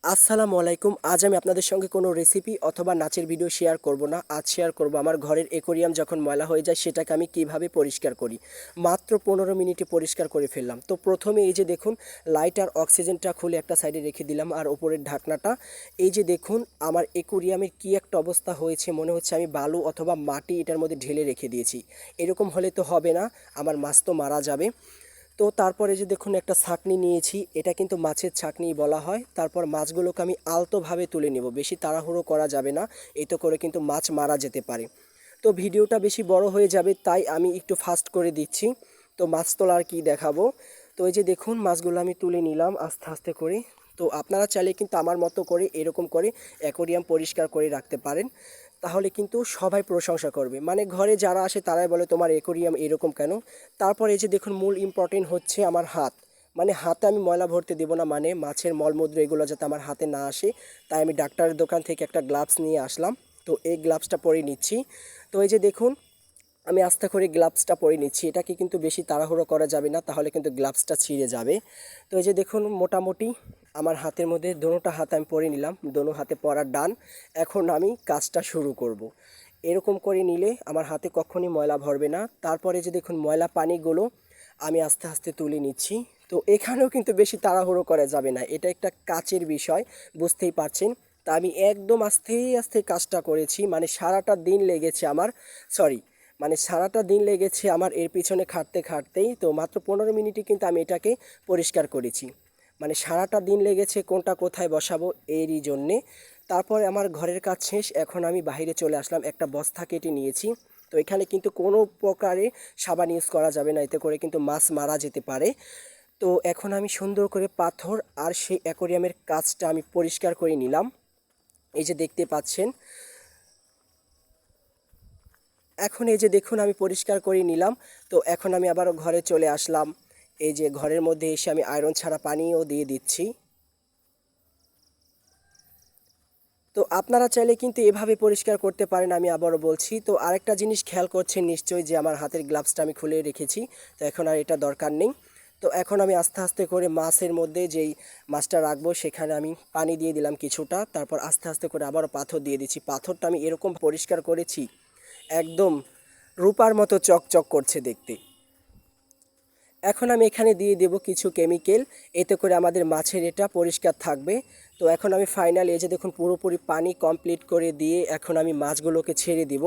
আসসালামু আলাইকুম। আজ আমি আপনাদের সঙ্গে কোনো রেসিপি অথবা নাচের ভিডিও শেয়ার করব না। আজ শেয়ার করব আমার ঘরের অ্যাকোয়ারিয়াম যখন ময়লা হয়ে যায় সেটাকে আমি কিভাবে পরিষ্কার করি। মাত্র 15 মিনিটে পরিষ্কার করে ফেললাম। তো প্রথমে এই যে দেখুন, লাইট আর অক্সিজেনটা খুলে একটা সাইডে রেখে দিলাম, আর ওপরের ঢাকনাটা এই যে দেখুন, আমার অ্যাকোয়ারিয়ামের কী একটা অবস্থা হয়েছে, মনে হচ্ছে আমি বালু অথবা মাটি এটার মধ্যে ঢেলে রেখে দিয়েছি। এরকম হলে তো হবে না, আমার মাছ তো মারা যাবে। তো তারপরে যে দেখুন, একটা ছাঁকনি নিয়েছি, এটা কিন্তু মাছের ছাঁকনি বলা হয়। তারপর মাছগুলোকে আমি আলতোভাবে তুলে নেব, বেশি তাড়াহুড়ো করা যাবে না, এতে করে কিন্তু মাছ মারা যেতে পারে। তো ভিডিওটা বেশি বড় হয়ে যাবে, তাই আমি একটু ফাস্ট করে দিচ্ছি। তো মাছ তোলার কি দেখাবো। তো এই যে দেখুন, মাছগুলো আমি তুলে নিলাম আস্তে আস্তে করে। তো আপনারা চাইলে কিন্তু আমার মতো করে এরকম করে অ্যাকোয়ারিয়াম পরিষ্কার করে রাখতে পারেন, তাহলে কিন্তু সবাই প্রশংসা করবে। মানে ঘরে যারা আসে তারাই বলে তোমার অ্যাকোয়ারিয়াম এরকম কেন। তারপর এই যে দেখুন, মূল ইম্পর্টেন্ট হচ্ছে আমার হাত। মানে হাতে আমি ময়লা ভরতে দেবো না, মানে মাছের মলমূত্র এগুলো যাতে আমার হাতে না আসে। তাই আমি ডাক্তারের দোকান থেকে একটা গ্লাভস নিয়ে আসলাম। তো এই গ্লাভসটা পরে নিচ্ছি। তো এই যে দেখুন, আমি আস্তে করে গ্লাভসটা পরে নিচ্ছি। এটাকে কিন্তু বেশি তাড়াহুড়ো করা যাবে না, তাহলে কিন্তু গ্লাভসটা ছিঁড়ে যাবে। তো এই যে দেখুন, মোটামুটি আমার হাতের মধ্যে দোনোটা হাত আমি পরে নিলাম, দোনো হাতে পরার ডান। এখন আমি কাজটা শুরু করব। এরকম করে নিলে আমার হাতে কখনই ময়লা ভরবে না। তারপরে যে দেখুন, ময়লা পানিগুলো আমি আস্তে আস্তে তুলে নিচ্ছি। তো এখানেও কিন্তু বেশি তাড়াহুড়ো করা যাবে না, এটা একটা কাচের বিষয়, বুঝতেই পারছেন। তা আমি একদম আস্তে আস্তে কাজটা করেছি, মানে সারাটা দিন লেগেছে আমার, সরি, মানে সারাটা দিন লেগেছে আমার এর পিছনে খাটতে খাটতেই। তো মাত্র 15 মিনিটে কিন্তু আমি এটাকে পরিষ্কার করেছি। মানে সারাটা দিন লেগেছে কোনটা কোথায় বসাবো এরই জন্যে। তারপরে আমার ঘরের কাজ শেষ, এখন আমি বাইরে চলে আসলাম, একটা বস্তা কেটে নিয়েছি। তো এখানে কিন্তু কোনো প্রকারে সাবান ইউজ করা যাবে না, এতে করে কিন্তু মাছ মারা যেতে পারে। তো এখন আমি সুন্দর করে পাথর আর সেই অ্যাকোয়ারিয়ামের কাজটা আমি পরিষ্কার করে নিলাম, এই যে দেখতে পাচ্ছেন। এখন এই যে দেখুন, আমি পরিষ্কার করে নিলাম। তো এখন আমি আবার ঘরে চলে আসলাম। এই যে ঘরের মধ্যে এসে আমি আয়রন ছাড়া পানিও দিয়ে দিচ্ছি। তো আপনারা চাইলে কিন্তু এভাবে পরিষ্কার করতে পারেন, আমি আবারও বলছি। তো আরেকটা জিনিস খেয়াল করছেন নিশ্চয়ই, যে আমার হাতের গ্লাভসটা আমি খুলে রেখেছি। তো এখন আর এটা দরকার নেই। তো এখন আমি আস্তে আস্তে করে মাছের মধ্যে যেই মাছটা রাখবো সেখানে আমি পানি দিয়ে দিলাম কিছুটা, তারপর আস্তে আস্তে করে আবারও পাথর দিয়ে দিচ্ছি। পাথরটা আমি এরকম পরিষ্কার করেছি, একদম রূপার মতো চকচক করছে দেখতে। এখন আমি এখানে দিয়ে দেব কিছু কেমিক্যাল, এতে করে আমাদের মাছের এটা পরিষ্কার থাকবে। তো এখন আমি ফাইনাল, এই যে দেখুন, পুরোপুরি পানি কমপ্লিট করে দিয়ে এখন আমি মাছগুলোকে ছেড়ে দিব।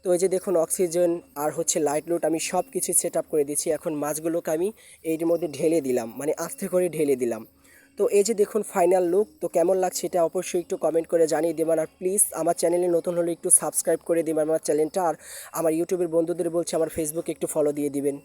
তো এই যে দেখুন, অক্সিজেন আর হচ্ছে লাইট লুট আমি সব কিছু সেট আপ করে দিচ্ছি। এখন মাছগুলোকে আমি এর মধ্যে ঢেলে দিলাম, মানে আস্তে করে ঢেলে দিলাম। তো এই যে দেখুন ফাইনাল লুক। তো কেমন লাগছে এটা অবশ্যই একটু কমেন্ট করে জানিয়ে দেবেন। আর প্লিজ আমার চ্যানেলে নতুন হলে একটু সাবস্ক্রাইব করে দেবেন আমার চ্যানেলটা। আর আমার ইউটিউবের বন্ধুদের বলছি আমার ফেসবুকে একটু ফলো দিয়ে দিবেন।